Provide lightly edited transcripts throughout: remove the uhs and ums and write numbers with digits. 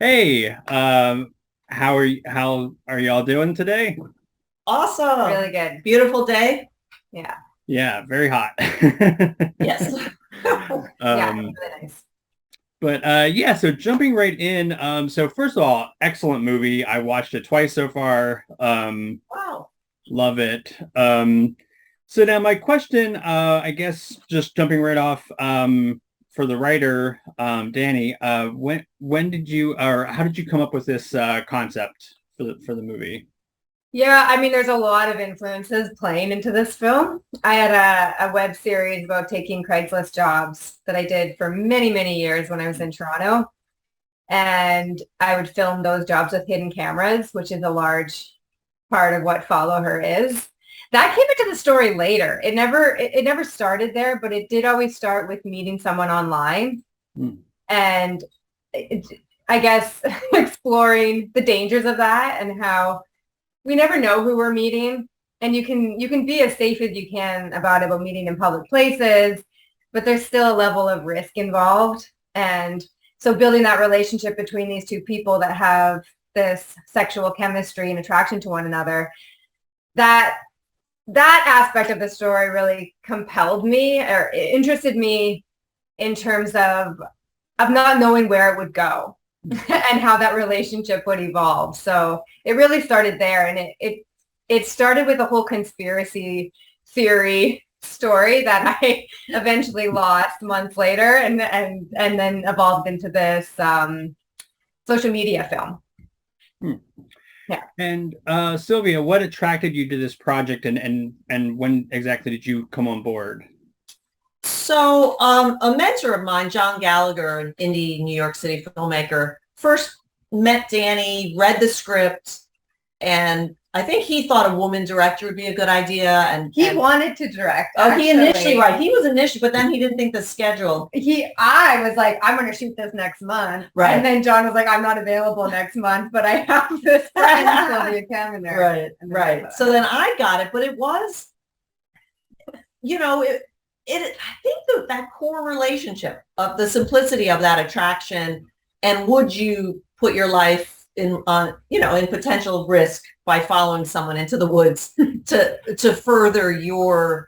Hey, how are y'all doing today? Awesome. Really good. Beautiful day. Yeah. Yeah, very hot. Yes. Yeah. Um, Really nice. but yeah, so jumping right in. So first of all, excellent movie. I watched it twice so far. Wow. Love it. So now my question, I guess just jumping right off, for the writer, Dani, when did you or how did you come up with this concept for the movie? Yeah, I mean, there's a lot of influences playing into this film. I had a web series about taking Craigslist jobs that I did for many, many years when I was in Toronto. And I would film those jobs with hidden cameras, which is a large part of what Follow Her is. That came into the story later. It never started there, but it did always start with meeting someone online Hmm. and it, I guess exploring the dangers of that and how we never know who we're meeting. And you can be as safe as you can about meeting in public places, but there's still a level of risk involved. And so building that relationship between these two people that have this sexual chemistry and attraction to one another, that that aspect of the story really compelled me or interested me in terms of not knowing where it would go and how that relationship would evolve. So it really started there, and it started with a whole conspiracy theory story that I eventually lost months later, and then evolved into this social media film. Hmm. Yeah. And Sylvia, what attracted you to this project and when exactly did you come on board? A mentor of mine, John Gallagher, an indie New York City filmmaker, first met Dani, read the script, and I think he thought a woman director would be a good idea. He wanted to direct. Oh, he initially, actually. right. He was initially, but then he didn't think the schedule. I was like, I'm going to shoot this next month. Right. And then John was like, I'm not available next month, but I have this friend, Sylvia Caminer. Right, right. So then I got it, but it was, I think that core relationship of the simplicity of that attraction, and would you put your life in potential risk by following someone into the woods to further your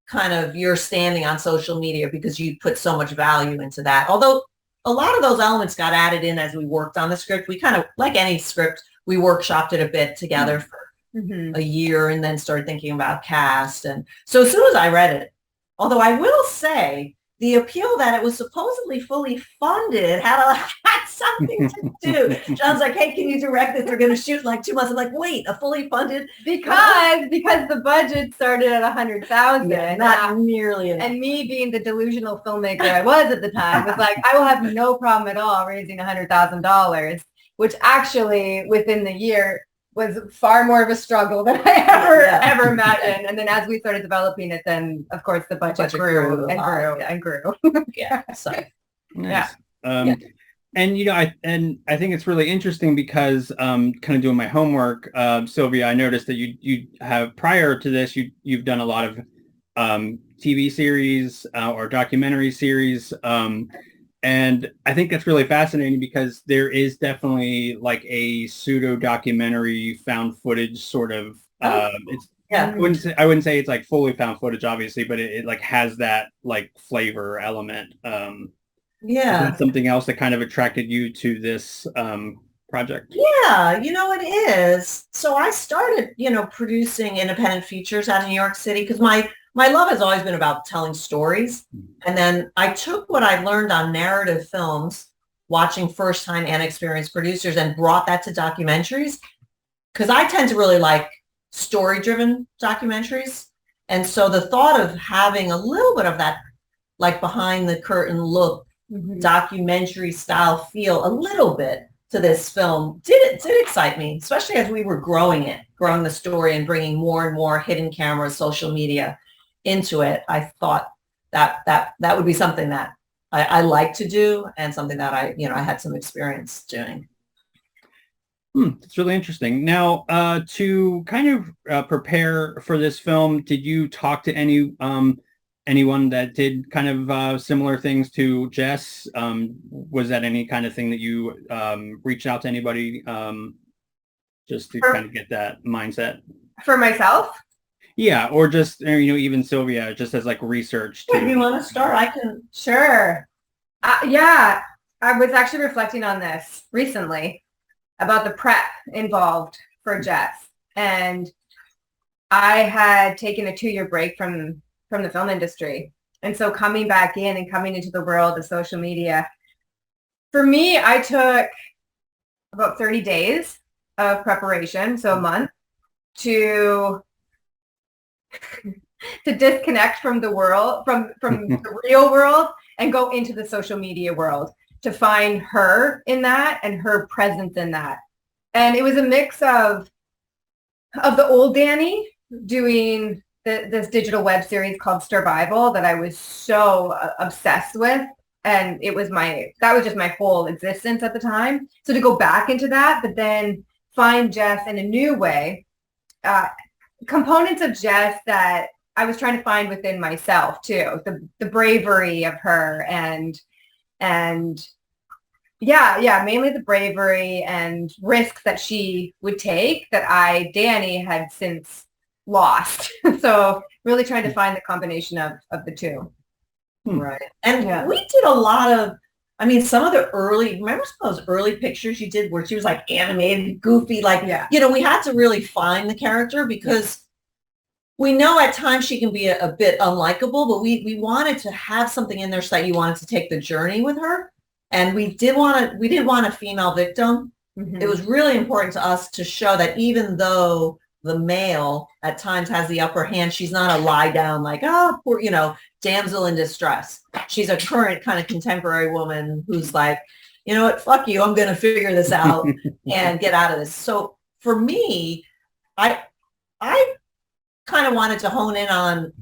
kind of your standing on social media because you put so much value into that. Although a lot of those elements got added in as we worked on the script. We kind of, like any script, we workshopped it a bit together for a year and then started thinking about cast. And so as soon as I read it, although I will say the appeal that it was supposedly fully funded had something to do. John's like, hey, can you direct this? They're going to shoot in like 2 months. I'm like, wait, a fully funded? Because the budget started at 100,000. Yeah, not nearly enough. And me being the delusional filmmaker I was at the time was like, I will have no problem at all raising $100,000, which actually within the year was far more of a struggle than I ever imagined. And then as we started developing it, then of course the budget grew and grew and grew. Yeah. So Nice. And I think it's really interesting because kind of doing my homework, Sylvia, I noticed that you have prior to this you've done a lot of TV series or documentary series, and I think that's really fascinating because there is definitely like a pseudo documentary found footage sort of. It's yeah. I wouldn't say it's like fully found footage, obviously, but it like has that like flavor element. Yeah. Is that something else that kind of attracted you to this project? Yeah, it is. So I started, producing independent features out of New York City because my love has always been about telling stories. And then I took what I learned on narrative films, watching first-time and experienced producers, and brought that to documentaries because I tend to really like story-driven documentaries. And so the thought of having a little bit of that, like behind the curtain look, documentary style feel a little bit to this film did excite me, especially as we were growing the story and bringing more and more hidden cameras, social media into it. I thought that would be something that I like to do and something that I had some experience doing. It's really interesting. Now, to kind of prepare for this film, did you talk to any anyone that did kind of similar things to Jess? Was that any kind of thing that you reached out to anybody just to kind of get that mindset? For myself? Yeah, or just even Sylvia, just as like research. If you want to start, I can. Sure. Yeah, I was actually reflecting on this recently about the prep involved for Jess, and I had taken a 2-year break from the film industry, and so coming back in and coming into the world of social media, for me, I took about 30 days of preparation, so a month, to disconnect from the world, from the real world, and go into the social media world to find her in that and her presence in that. And it was a mix of the old Dani doing this digital web series called Survival that I was so obsessed with. And that was just my whole existence at the time. So to go back into that, but then find Jess in a new way, components of Jess that I was trying to find within myself too, the bravery of her and mainly the bravery and risks that she would take that Dani, had since lost. So really trying to find the combination of the two. Right. And we did a lot of, some of the remember some of those early pictures you did where she was like animated, goofy, like, we had to really find the character because we know at times she can be a bit unlikable, but we wanted to have something in there so that you wanted to take the journey with her. And we didn't want a female victim. Mm-hmm. It was really important to us to show that even though the male at times has the upper hand, she's not a lie down like, poor, damsel in distress. She's a current kind of contemporary woman who's like, you know what, fuck you, I'm going to figure this out and get out of this. So for me, I kind of wanted to hone in on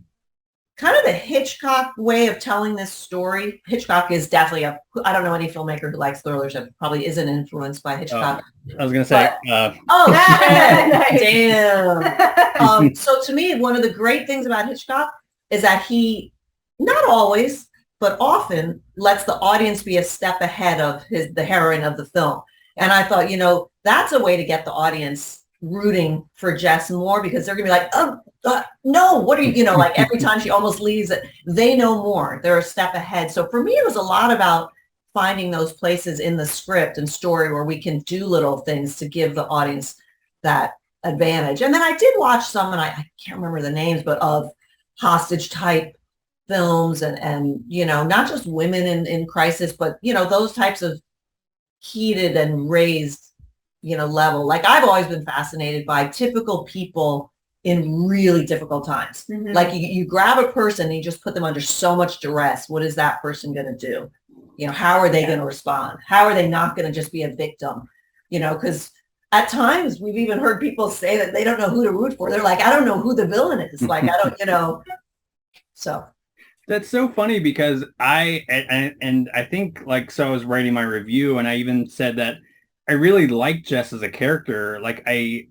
kind of the Hitchcock way of telling this story. Hitchcock is definitely I don't know any filmmaker who likes thrillers that probably isn't influenced by Hitchcock. I was going to say. Damn. So to me, one of the great things about Hitchcock is that he, not always, but often lets the audience be a step ahead of the heroine of the film. And I thought, that's a way to get the audience rooting for Jess more because they're gonna be like, no, what are you, like every time she almost leaves it, they know more. They're a step ahead. So for me, it was a lot about finding those places in the script and story where we can do little things to give the audience that advantage. And then I did watch some, and I can't remember the names, but of hostage type films and not just women in crisis, but, those types of heated and raised level. Like I've always been fascinated by typical people in really difficult times. Mm-hmm. Like you grab a person and you just put them under so much duress. What is that person going to do? How are they going to respond? How are they not going to just be a victim? Because at times we've even heard people say that they don't know who to root for. They're like, I don't know who the villain is. Like, I don't, so. That's so funny because I think like, so I was writing my review and I even said that I really liked Jess as a character. Like I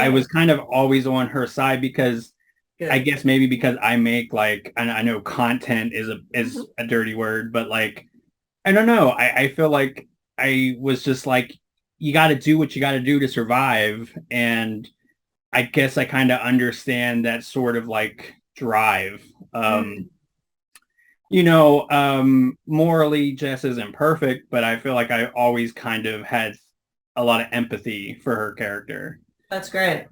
was kind of always on her side because Good. I guess maybe because I make like, I know content is a dirty word, but like, I don't know. I feel like I was just like, you got to do what you got to do to survive. And I guess I kind of understand that sort of like drive. Morally, Jess isn't perfect, but I feel like I always kind of had a lot of empathy for her character. That's great.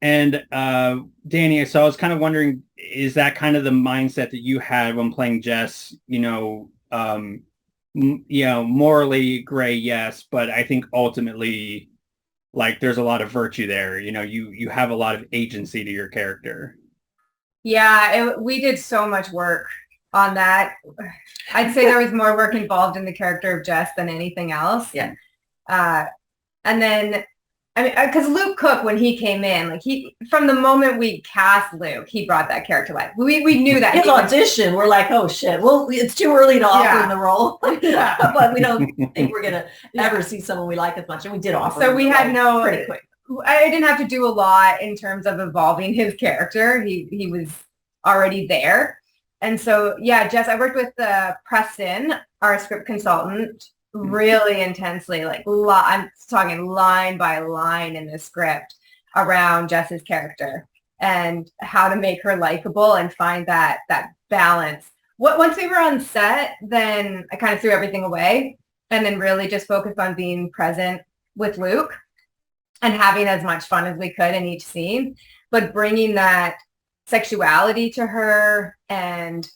And Dani, so I was kind of wondering, is that kind of the mindset that you had when playing Jess? Morally gray, yes, but I think ultimately, like, there's a lot of virtue there. You have a lot of agency to your character. Yeah, we did so much work on that. I'd say there was more work involved in the character of Jess than anything else. Yeah. And then, because Luke Cook, when he came in, like from the moment we cast Luke, he brought that character life. We knew that. His audition, we're like, oh shit, well, it's too early to offer him the role. But we don't think we're going to ever see someone we like as much. And we did offer So we had pretty quick. I didn't have to do a lot in terms of evolving his character. He was already there. And so, yeah, Jess, I worked with Preston, our script consultant, really intensely, like I'm talking line by line in the script around Jess's character and how to make her likable and find that balance. Once we were on set, then I kind of threw everything away and then really just focused on being present with Luke and having as much fun as we could in each scene, but bringing that sexuality to her and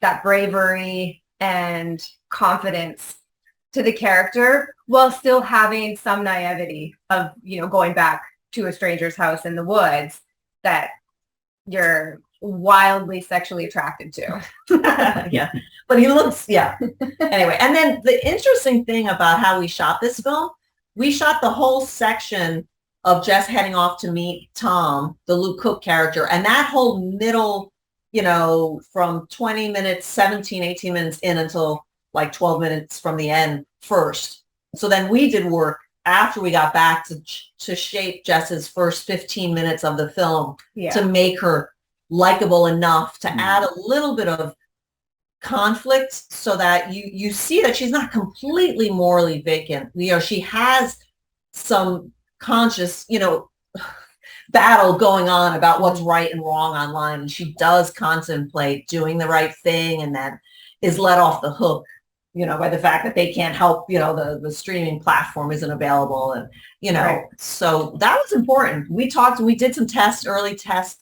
that bravery and confidence to the character while still having some naivety of, going back to a stranger's house in the woods that you're wildly sexually attracted to. Yeah. But he looks, yeah. Anyway, and then the interesting thing about how we shot this film, we shot the whole section of Jess heading off to meet Tom, the Luke Cook character, and that whole middle, from 20 minutes, 17, 18 minutes in until like 12 minutes from the end first. So then we did work after we got back to shape Jess's first 15 minutes of the film to make her likable enough to add a little bit of conflict so that you see that she's not completely morally vacant. She has some conscious, battle going on about what's right and wrong online. And she does contemplate doing the right thing and then is let off the hook, by the fact that they can't help, the streaming platform isn't available. And, Right. So that was important. We did some early tests,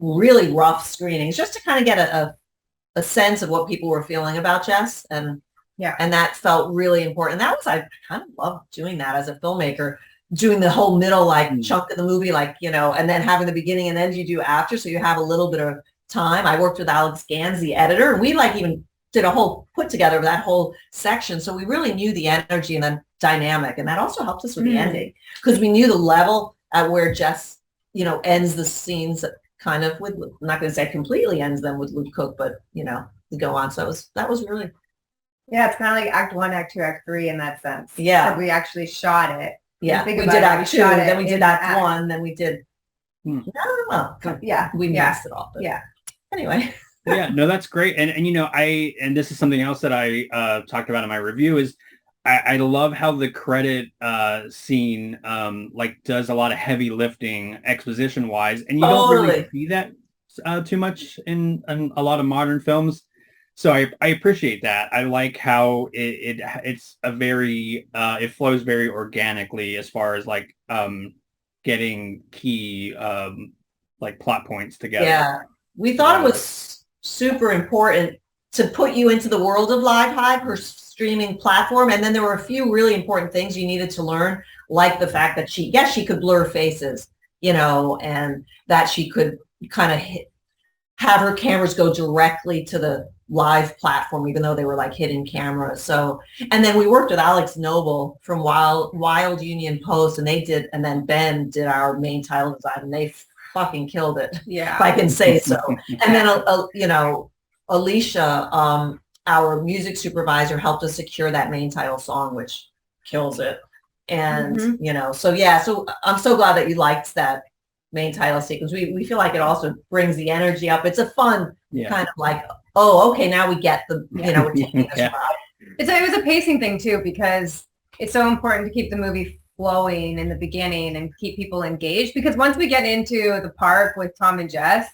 really rough screenings just to kind of get a sense of what people were feeling about Jess. And that felt really important. I kind of loved doing that as a filmmaker, doing the whole middle chunk of the movie, and then having the beginning and end you do after, so you have a little bit of time. I worked with Alex Gans, the editor, and we even did a whole put together of that whole section, so we really knew the energy and the dynamic, and that also helped us with the ending because we knew the level at where Jess, ends the scenes kind of with. I'm not going to say completely ends them with Luke Cook, but to go on. So that was really. Yeah, it's kind of like Act 1, Act 2, Act 3 in that sense. Yeah, we actually shot it. Yeah, we did Act 2, then we did Act 1, then we did. Well, we messed it all. But anyway. Yeah, no, that's great. And this is something else that I talked about in my review is I love how the credit scene does a lot of heavy lifting exposition wise, and you don't really see that too much in a lot of modern films. So I appreciate that. I like how it's a very it flows very organically as far as getting key plot points together. Yeah, we thought it was super important to put you into the world of Live Hive, her streaming platform, and then there were a few really important things you needed to learn, like the fact that she could blur faces, and that she could kind of have her cameras go directly to the live platform, even though they were hidden cameras. So, and then we worked with Alex Noble from Wild Union Post, and and then Ben did our main title design, and they fucking killed it. Yeah, if I can say so. And then, Alicia, our music supervisor, helped us secure that main title song, which kills it. And, so I'm so glad that you liked that main title sequence. We feel like it also brings the energy up. It's a fun kind of okay, now we get the, we're taking this route. It was a pacing thing too, because it's so important to keep the movie flowing in the beginning and keep people engaged, because once we get into the park with Tom and Jess,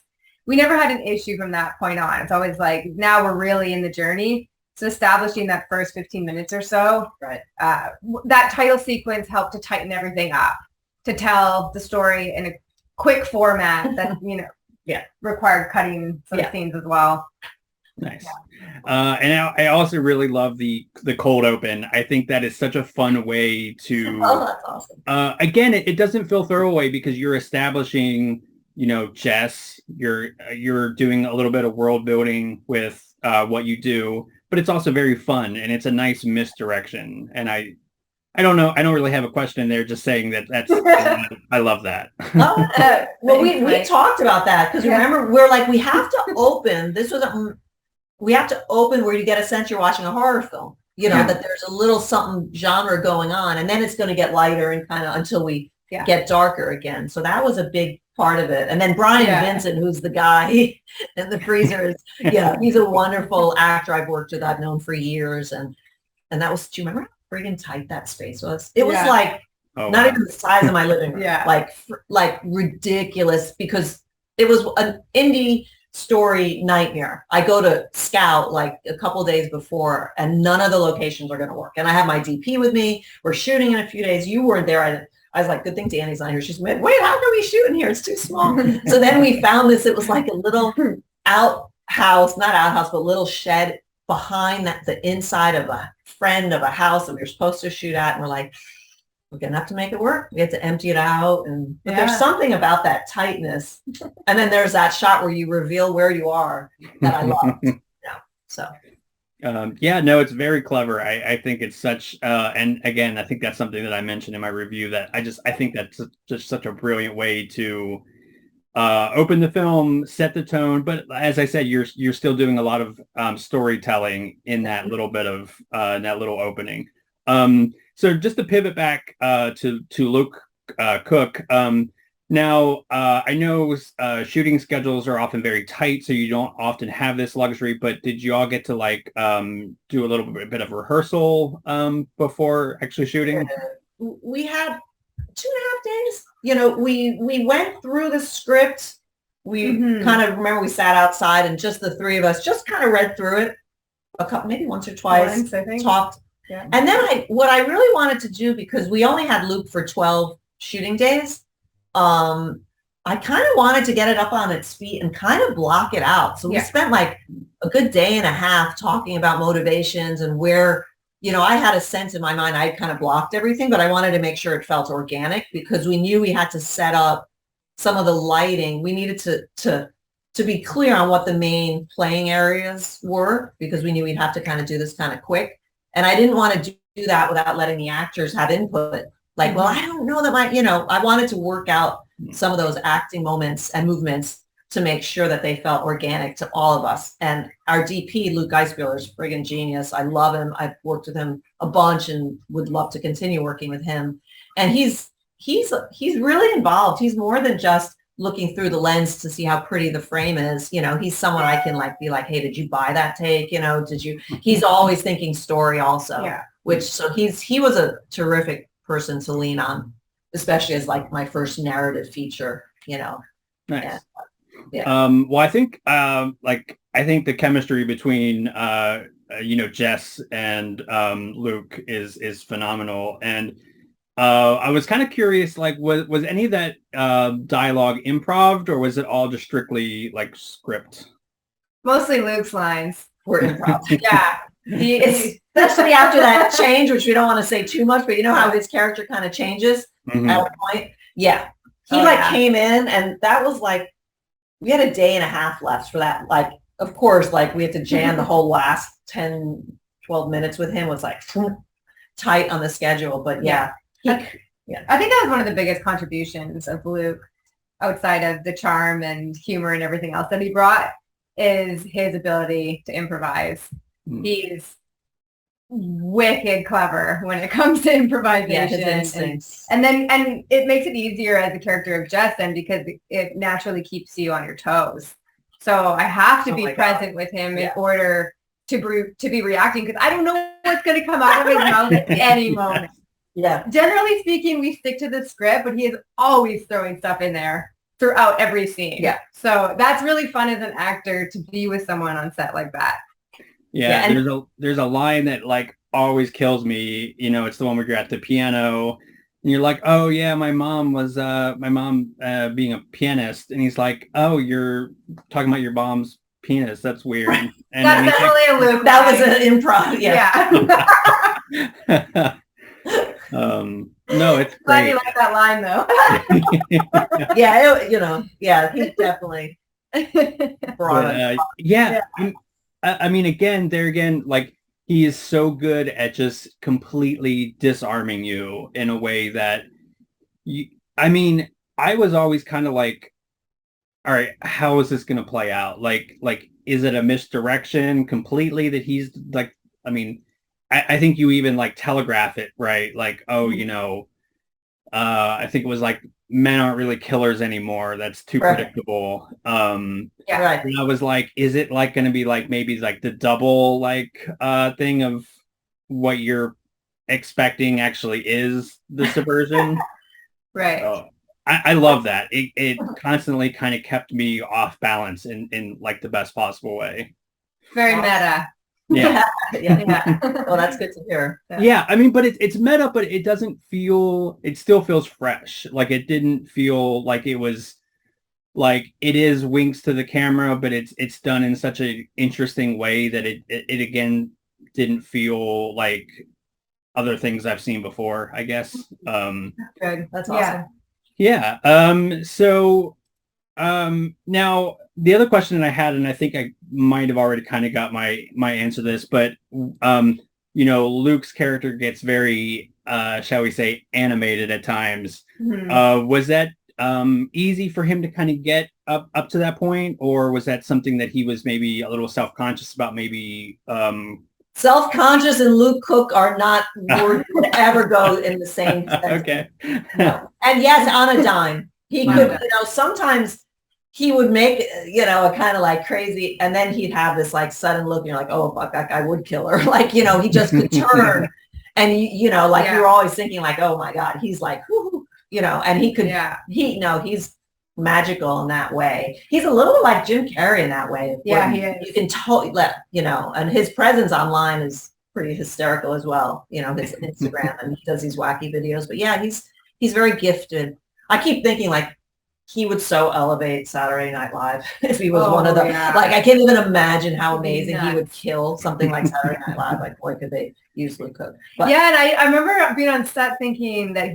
we never had an issue from that point on. It's always now we're really in the journey. So establishing that first 15 minutes or so, right? That title sequence helped to tighten everything up, to tell the story in a quick format that, required cutting some scenes as well. Nice. And I also really love the cold open. I think that is such a fun way to. Oh, that's awesome. Again, it doesn't feel throwaway because you're establishing, Jess. You're doing a little bit of world building with what you do, but it's also very fun and it's a nice misdirection. And I don't know. I don't really have a question there. Just saying that's. I love that. Well, we talked about that because remember we're we have to open. We have to open where you get a sense you're watching a horror film, that there's a little something genre going on, and then it's going to get lighter and kind of until we get darker again. So that was a big part of it. And then Brian Vincent, who's the guy in the freezer, he's a wonderful actor I've worked with, I've known for years. And that was, do you remember how friggin' tight that space was? It was like not even the size of my living room. Like ridiculous, because it was an indie story nightmare. I go to scout like a couple days before, and none of the locations are going to work. And I have my DP with me. We're shooting in a few days. You weren't there. I was like, good thing Dani's not here. She's like, wait, how can we shoot in here? It's too small. So then we found this. It was like a little outhouse, not outhouse, but little shed behind the inside of a friend of a house that we were supposed to shoot at. And we're like, we're going to have to make it work. We have to empty it out. But there's something about that tightness. And then there's that shot where you reveal where you are that I love. No, it's very clever. I think it's such, and again, I think that's something that I mentioned in my review, that I think that's just such a brilliant way to open the film, set the tone. But as I said, you're still doing a lot of storytelling in that little bit of in that little opening. So just to pivot back to Luke Cook. Now, I know shooting schedules are often very tight, so you don't often have this luxury, but did you all get to do a little bit of rehearsal before actually shooting? We had 2.5 days. We went through the script. We kind of, remember we sat outside and just the three of us just kind of read through it maybe once or twice, I think. Talked. Yeah. And then what I really wanted to do, because we only had Luke for 12 shooting days, I kind of wanted to get it up on its feet and kind of block it out. So we spent like a good day and a half talking about motivations and where, I had a sense in my mind, I kind of blocked everything, but I wanted to make sure it felt organic, because we knew we had to set up some of the lighting. We needed to be clear on what the main playing areas were, because we knew we'd have to kind of do this kind of quick. And I didn't want to do that without letting the actors have input. Like, well, I don't know that I wanted to work out some of those acting moments and movements to make sure that they felt organic to all of us. And our DP, Luke Geisbuehler, is friggin' genius. I love him. I've worked with him a bunch and would love to continue working with him. And he's really involved. He's more than just looking through the lens to see how pretty the frame is. He's someone I can be like, hey, did you buy that take? He's always thinking story also, he was a terrific person to lean on, especially as my first narrative feature, Nice. Well, I think I think the chemistry between Jess and Luke is phenomenal. And I was kind of curious, was any of that dialogue improv, or was it all just strictly script? Mostly Luke's lines were improv. Yeah. Especially after that change, which we don't want to say too much, but how his character kind of changes at a point. Yeah. He came in, and that was we had a day and a half left for that. Of course, we had to jam the whole last 10, 12 minutes with him. Was tight on the schedule, but I think that was one of the biggest contributions of Luke, outside of the charm and humor and everything else that he brought, is his ability to improvise. He's wicked clever when it comes to improvisation. And it makes it easier as a character of Jess then, because it naturally keeps you on your toes. So I have to be present with him in order to be reacting, because I don't know what's going to come out of his mouth at any moment. Yeah. Generally speaking, we stick to the script, but he is always throwing stuff in there throughout every scene. Yeah. So that's really fun as an actor, to be with someone on set like that. Yeah, there's a line that always kills me. It's the one where you're at the piano and you're like, oh yeah, my mom being a pianist, and he's like, oh, you're talking about your mom's penis. That's weird. And that's definitely a Luke. That was an improv. Yeah. No, it's great. Glad you like that line though. He definitely brought it. I mean, again, he is so good at just completely disarming you in a way that I was always kind of all right, how is this going to play out? Is it a misdirection completely that he's I think you even telegraph it, right? I think it was men aren't really killers anymore. That's too predictable. Right. And I was like, is it like going to be like maybe like the double like thing of what you're expecting actually is the subversion? Right. So I love that. It constantly kind of kept me off balance in like the best possible way. Very meta. Yeah. Yeah. Well, that's good to hear. Yeah, I mean, but it's meta, but it doesn't feel, it still feels fresh. Like it didn't feel like it was like it is winks to the camera, but it's done in such an interesting way that it again didn't feel like other things I've seen before, I guess. Good. That's awesome. Yeah. So now the other question that I had, and I think I might have already kind of got my answer to this, but Luke's character gets very shall we say animated at times. Was that easy for him to kind of get up to that point, or was that something that he was maybe a little self-conscious about, maybe Self-conscious and Luke Cook are not words that ever go in the same sentence. Okay. No. And yes, on a dime. He could, sometimes he would make, a kind of like crazy, and then he'd have this like sudden look, and you're like, oh, fuck, that guy would kill her. Like, he just could turn. And, you're always thinking like, oh my God, he's like, whoo, and he could, he's magical in that way. He's a little like Jim Carrey in that way. Yeah, he is. You can totally and his presence online is pretty hysterical as well. His Instagram, and he does these wacky videos. But yeah, he's very gifted. I keep thinking like he would so elevate Saturday Night Live if he was one of them. Yeah. Like I can't even imagine how amazing he would kill something like Saturday Night Live. Like boy, could they use Luke Cook. But, yeah, and I remember being on set thinking that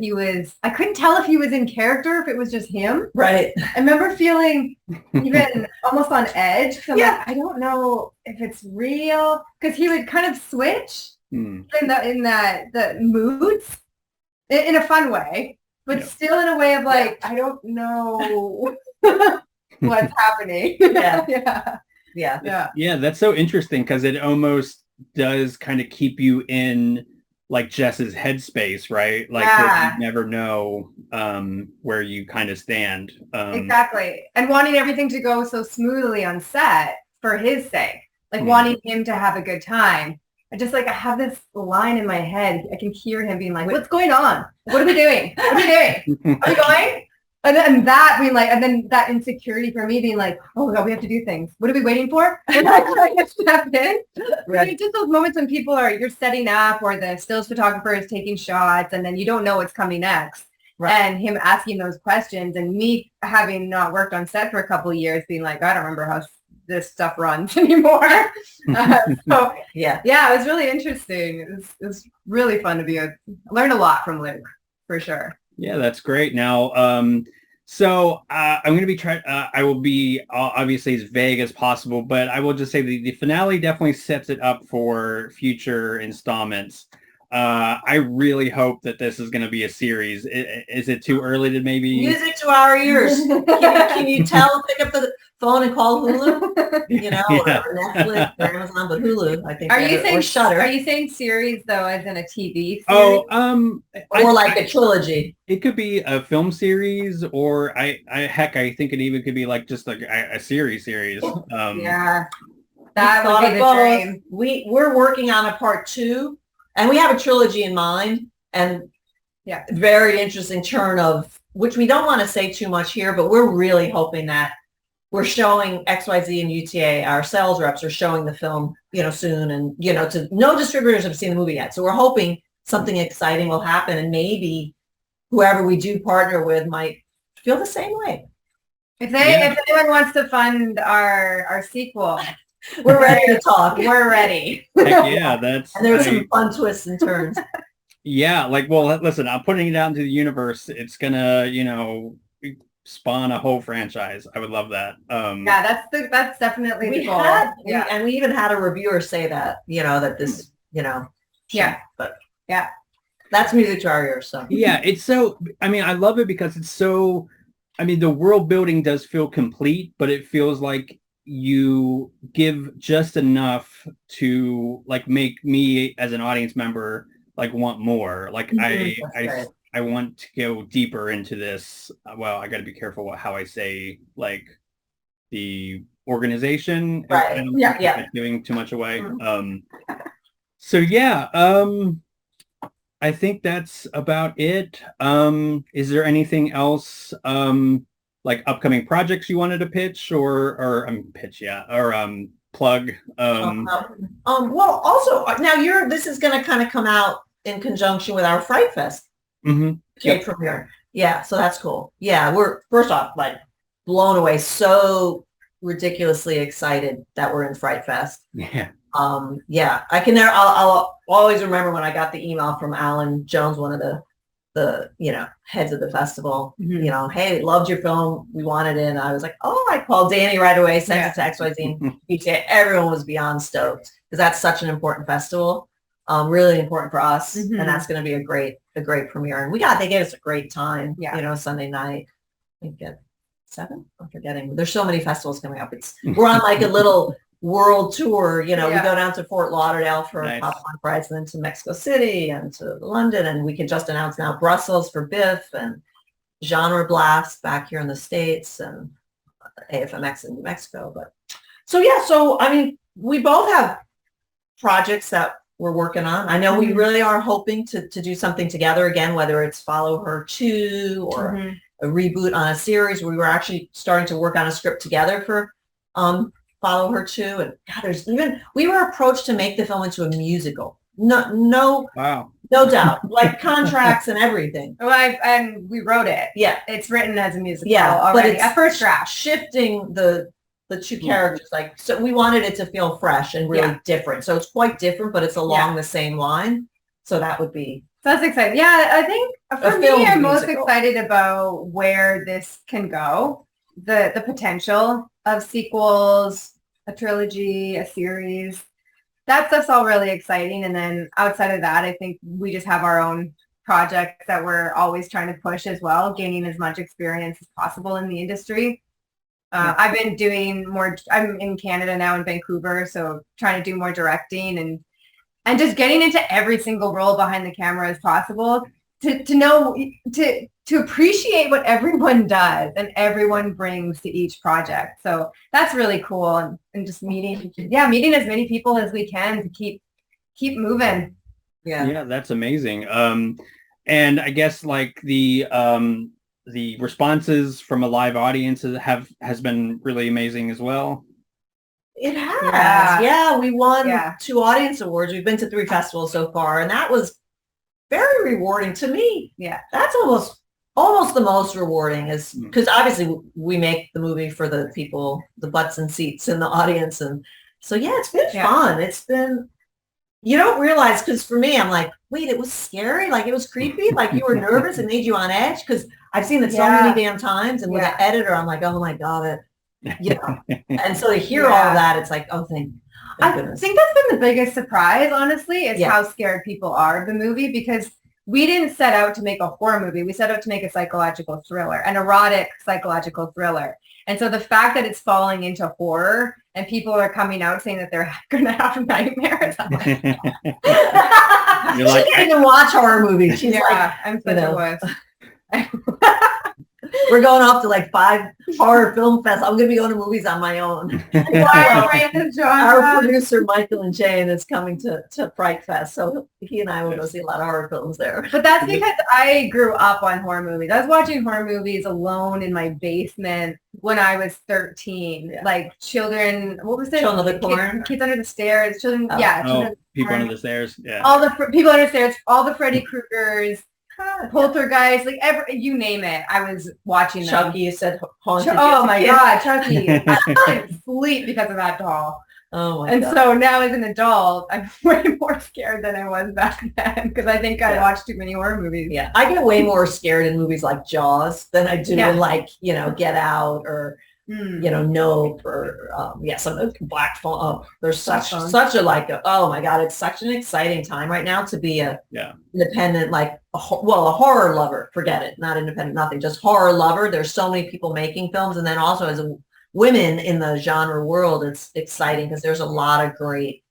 I couldn't tell if he was in character, if it was just him. Right. I remember feeling even almost on edge. I'm like, I don't know if it's real, because he would kind of switch in the moods in a fun way, but still in a way of like, I don't know what's happening. Yeah. That's so interesting, because it almost does kind of keep you in like Jess's headspace, right? Like that you never know where you kind of stand. Exactly. And wanting everything to go so smoothly on set for his sake, like wanting him to have a good time. I have this line in my head. I can hear him being like, what's going on? What are we doing? What are we doing? Are we going? And then that being like, and then that insecurity for me being like, oh my God, we have to do things. What are we waiting for? And I get stepped in. Right. Just those moments when you're setting up, or the stills photographer is taking shots, and then you don't know what's coming next. Right. And him asking those questions, and me having not worked on set for a couple of years being like, I don't remember how this stuff runs anymore. It was really interesting. It was really fun to learned a lot from Luke, for sure. Yeah, that's great. Now, so I'm going to be I will be obviously as vague as possible, but I will just say the finale definitely sets it up for future installments. I really hope that this is going to be a series. Is it too early to maybe? Music to our ears. Can you tell? Pick up the phone and call Hulu. Or Netflix or Amazon, but Hulu, I think. Are you saying Shudder? Are you saying series though, as in a TV series? Or like a trilogy? It could be a film series, or I think it even could be like just like a series. That would be the dream. We're working on a part 2. And we have a trilogy in mind, and very interesting turn of, which we don't want to say too much here, but we're really hoping that we're showing XYZ and UTA, our sales reps are showing the film, soon. And, no distributors have seen the movie yet. So we're hoping something exciting will happen, and maybe whoever we do partner with might feel the same way. If anyone wants to fund our sequel, we're ready to talk. We're ready. Heck yeah, and there's some fun twists and turns. Yeah, listen, I'm putting it out into the universe. It's gonna, spawn a whole franchise. I would love that. That's definitely the goal. And we even had a reviewer say that, that this, but that's music to our ears. So it's so. I mean, I love it because it's so. I mean, the world building does feel complete, but it feels like you give just enough to like make me as an audience member like want more. Like I I want to go deeper into this. Well, I got to be careful how I say like the organization. Right. I don't Yeah, think yeah. I'm giving too much away. Mhm. So yeah, I think that's about it. Is there anything else like upcoming projects you wanted to pitch or pitch, yeah, or plug? Well, also now this is going to kind of come out in conjunction with our Fright Fest Yep. premiere. Yeah, so that's cool. Yeah, we're first off like blown away, so ridiculously excited that we're in Fright Fest. Yeah. Yeah, I can never. I'll always remember when I got the email from Eliana Jones, one of the heads of the festival. Hey, loved your film, we wanted it. And I was like, oh, I called Dani right away, sent it to XYZ. Everyone was beyond stoked because that's such an important festival, really important for us, and that's going to be a great premiere. And they gave us a great time. Sunday night. I think at 7. I'm forgetting. There's so many festivals coming up. We're on like a little world tour. We go down to Fort Lauderdale for Popcorn Fridays, and then to Mexico City and to London, and we can just announce now Brussels for Biff and Genre Blast back here in the States and AFMX in New Mexico. But so I mean, we both have projects that we're working on. I know we really are hoping to do something together again, whether it's Follow Her 2 or a reboot on a series. We were actually starting to work on a script together for Follow Her 2, and we were approached to make the film into a musical. No, wow, no doubt, like contracts and everything. Well, and we wrote it. Yeah, it's written as a musical. Yeah, already. But it's a first draft, shifting the two characters. Like, so we wanted it to feel fresh and really different. So it's quite different, but it's along the same line. So that would be. So that's exciting. Yeah, I think for me, I'm most excited about where this can go. The potential of sequels, a trilogy, a series. That stuff's all really exciting. And then outside of that, I think we just have our own projects that we're always trying to push as well, gaining as much experience as possible in the industry. I've been doing more, I'm in Canada now in Vancouver, so trying to do more directing and just getting into every single role behind the camera as possible to know, to appreciate what everyone does and everyone brings to each project. So that's really cool. And just meeting as many people as we can to keep moving. Yeah, that's amazing. And I guess like the responses from a live audience has been really amazing as well. It has. Yeah, we won 2 audience awards. We've been to 3 festivals so far, and that was very rewarding to me. Yeah, that's almost the most rewarding, is because obviously we make the movie for the people, the butts and seats in the audience, and so it's been fun. It's been, you don't realize, because for me, I'm like, wait, it was scary, like it was creepy, like you were nervous, it made you on edge, because I've seen it so many damn times, and with an editor, I'm like, oh my god, and so to hear all of that, it's like, oh, thank goodness. I think that's been the biggest surprise, honestly, is how scared people are of the movie, because we didn't set out to make a horror movie. We set out to make a psychological thriller, an erotic psychological thriller. And so the fact that it's falling into horror and people are coming out saying that they're going to have nightmares. I'm like, You're like, she didn't watch horror movies. She's like, I'm such a wuss. We're going off to like 5 horror film fests. I'm going to be going to movies on my own. Our producer, Michael and Jane, is coming to Fright Fest. So he and I will go see a lot of horror films there. But that's because I grew up on horror movies. I was watching horror movies alone in my basement when I was 13. Like children, what was it? Children of the Corn? Kids Under the Stairs. Children, People Under the Stairs. Yeah. All the people under the stairs, all the Freddy Kruegers. Poltergeist, like you name it, I was watching them. Chucky, you said haunted. Oh my god, Chucky! I couldn't sleep because of that doll. Oh my god! And so now as an adult, I'm way more scared than I was back then because I think I watched too many horror movies. Yeah, I get way more scared in movies like Jaws than I do in like Get Out or Nope or some of the Black Phone. Oh, there's such a oh my god, it's such an exciting time right now to be a independent, like a horror lover. Forget it, not independent, nothing, just horror lover. There's so many people making films, and then also as women in the genre world, it's exciting because there's a lot of great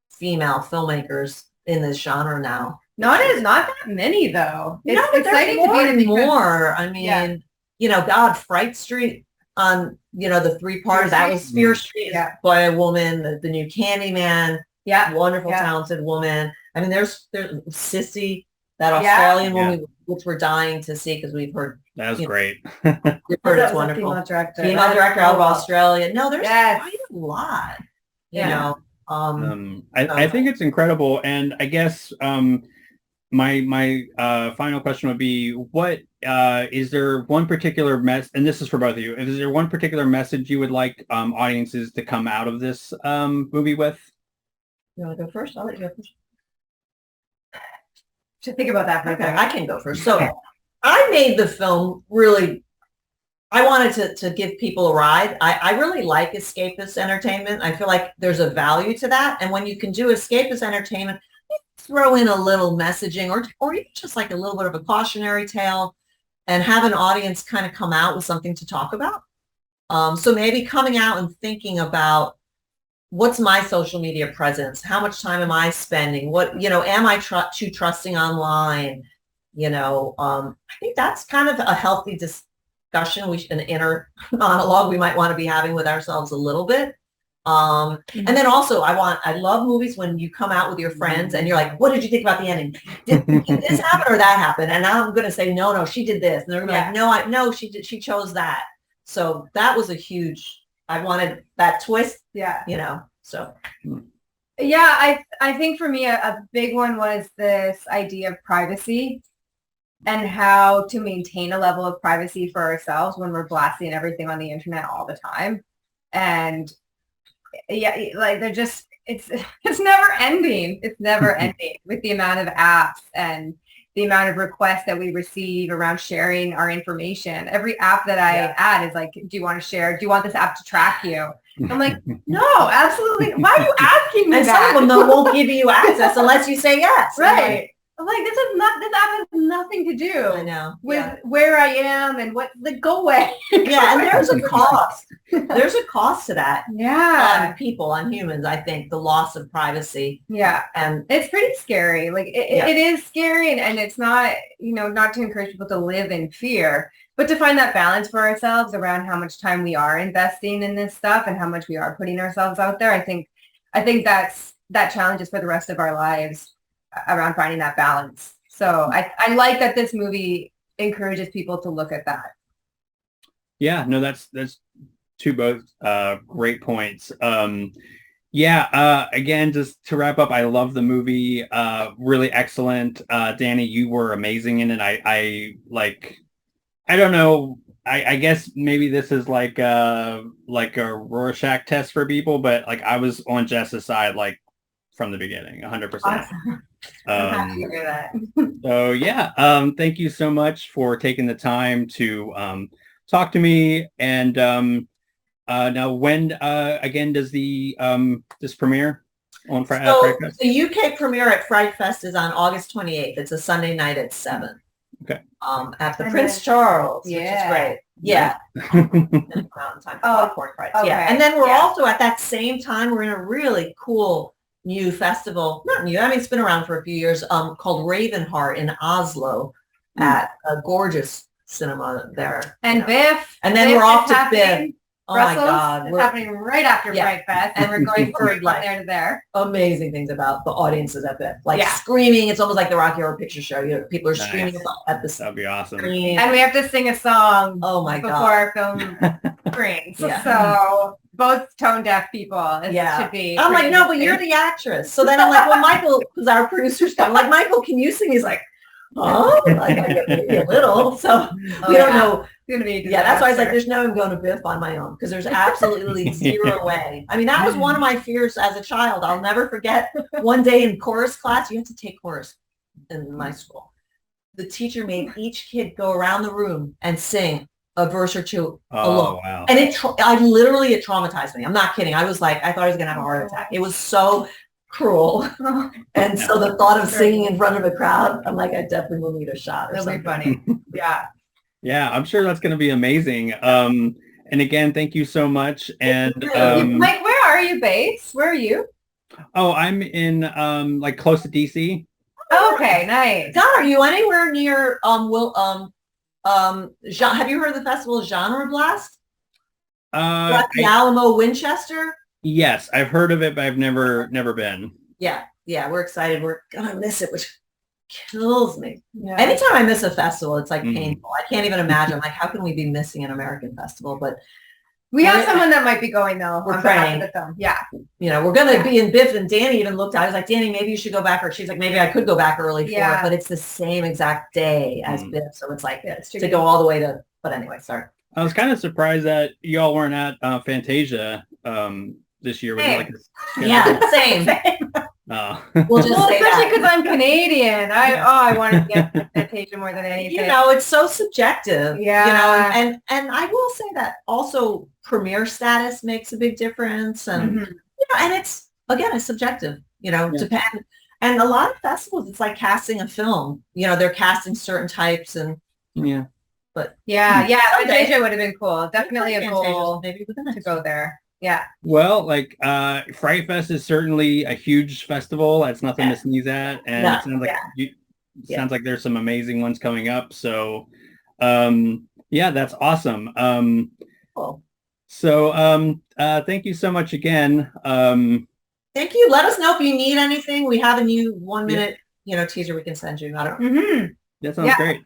female filmmakers in this genre now. Not that many though. It's no, but exciting there's more to be in and more. I mean, God, Fright Street on, the 3 parts, that was Fear Street by a woman, the new Candyman, wonderful, talented woman. I mean, there's Sissy, that Australian woman, which we're dying to see because we've heard. That was great. We've heard it's wonderful. Female director out of Australia. No, there's quite a lot, you know. I think it's incredible. And I guess my final question would be, what is there one particular and this is for both of you, is there one particular message you would like audiences to come out of this movie with? You want to go first? I'll let you go first. Should think about that for a second. I can go first. So I made the film really, I wanted to give people a ride. I really like escapist entertainment. I feel like there's a value to that. And when you can do escapist entertainment, you throw in a little messaging or even just like a little bit of a cautionary tale and have an audience kind of come out with something to talk about. So maybe coming out and thinking about, what's my social media presence? How much time am I spending? What, am I too trusting online? I think that's kind of a healthy discussion, an inner monologue we might want to be having with ourselves a little bit. And then also I love movies when you come out with your friends and you're like, what did you think about the ending? Did this happen or that happen? And I'm going to say, no, she did this. And they're going to be like, no, she chose that. So that was a huge, I wanted that twist. So. Yeah, I think for me, a big one was this idea of privacy and how to maintain a level of privacy for ourselves when we're blasting everything on the internet all the time. And like it's never ending. It's never ending with the amount of apps and the amount of requests that we receive around sharing our information. Every app that I add is like, do you want to share? Do you want this app to track you? I'm like, no, absolutely. Why are you asking me and that? Some of them won't give you access unless you say yes. Right. I'm like, this app has nothing to do with where I am and go away. And there's a cost. There's a cost to that. Yeah. On humans, I think, the loss of privacy. Yeah. And it's pretty scary. Like it is scary and it's not, not to encourage people to live in fear, but to find that balance for ourselves around how much time we are investing in this stuff and how much we are putting ourselves out there. I think that challenge is for the rest of our lives around finding that balance. So I like that this movie encourages people to look at that. Yeah, no, that's two both great points. Again, just to wrap up, I love the movie. Really excellent. Dani, you were amazing in it. I don't know. I guess maybe this is like a Rorschach test for people, but like I was on Jess's side from the beginning, 100%. Awesome. I'm happy to hear that. So thank you so much for taking the time to talk to me. And now, when again does this premiere on Fright Fest? The UK premiere at Fright Fest is on August 28th. It's a Sunday night at 7. Okay. At the Prince Charles, which is great. Yeah. And then we're also at that same time, we're in a really cool new festival. Not new, I mean, it's been around for a few years, called Ravenheart in Oslo at a gorgeous cinema there. And Biff. And then we're off to Biff. Oh Brussels. My God. It's happening right after Fright Fest. And we're going from there to there. Amazing things about the audiences at Biff. Screaming. It's almost like the Rocky Horror Picture Show. People are screaming at the That'd be awesome. screen. And we have to sing a song before our film screens. So both tone deaf people. Should be. I'm like, no, but you're the actress. So then I'm like, well, Michael, who's our producer's I'm like, Michael, can you sing? He's like, oh, I get maybe a little. So we don't know. It's gonna be that's why I was like, there's no way I'm going to Biff on my own because there's absolutely zero way. I mean, that was one of my fears as a child. I'll never forget one day in chorus class, you have to take chorus in my school. The teacher made each kid go around the room and sing a verse or two alone. Wow. And it traumatized me. I'm not kidding. I was like, I thought I was going to have a heart attack. It was so cruel. And so the thought of singing in front of a crowd, I'm like, I definitely will need a shot or something. That'll be funny. Yeah. Yeah, I'm sure that's going to be amazing. And again, thank you so much. And Mike, where are you based? Where are you? Oh, I'm in close to DC. Okay, nice. Don, are you anywhere near have you heard of the festival Genre Blast? The Alamo, Winchester? Yes, I've heard of it, but I've never been. Yeah, we're excited. We're gonna miss it, which kills me. Yeah. Anytime I miss a festival, it's like painful. I can't even imagine, like, how can we be missing an American festival? But we have someone that might be going though. We're praying. Yeah. We're gonna be in Biff, and Dani even looked at it. I was like, Dani, maybe you should go back, or she's like, maybe I could go back early for it, but it's the same exact day as Biff, so it's like to go all the way to. But anyway, sorry. I was kind of surprised that y'all weren't at Fantasia this year. Same. We'll just especially because I'm Canadian. I want to get Fantasia more than anything. It's so subjective. Yeah. And I will say that also premiere status makes a big difference, and and it's subjective. Depend. And a lot of festivals, it's like casting a film. They're casting certain types, and but Fantasia would have been cool. Definitely a goal maybe to go there. Yeah. Well, like Fright Fest is certainly a huge festival. That's nothing to sneeze at, and it sounds like sounds like there's some amazing ones coming up. So, that's awesome. Cool. So, thank you so much again. Thank you. Let us know if you need anything. We have a new 1 minute, teaser we can send you. I don't know. That sounds great.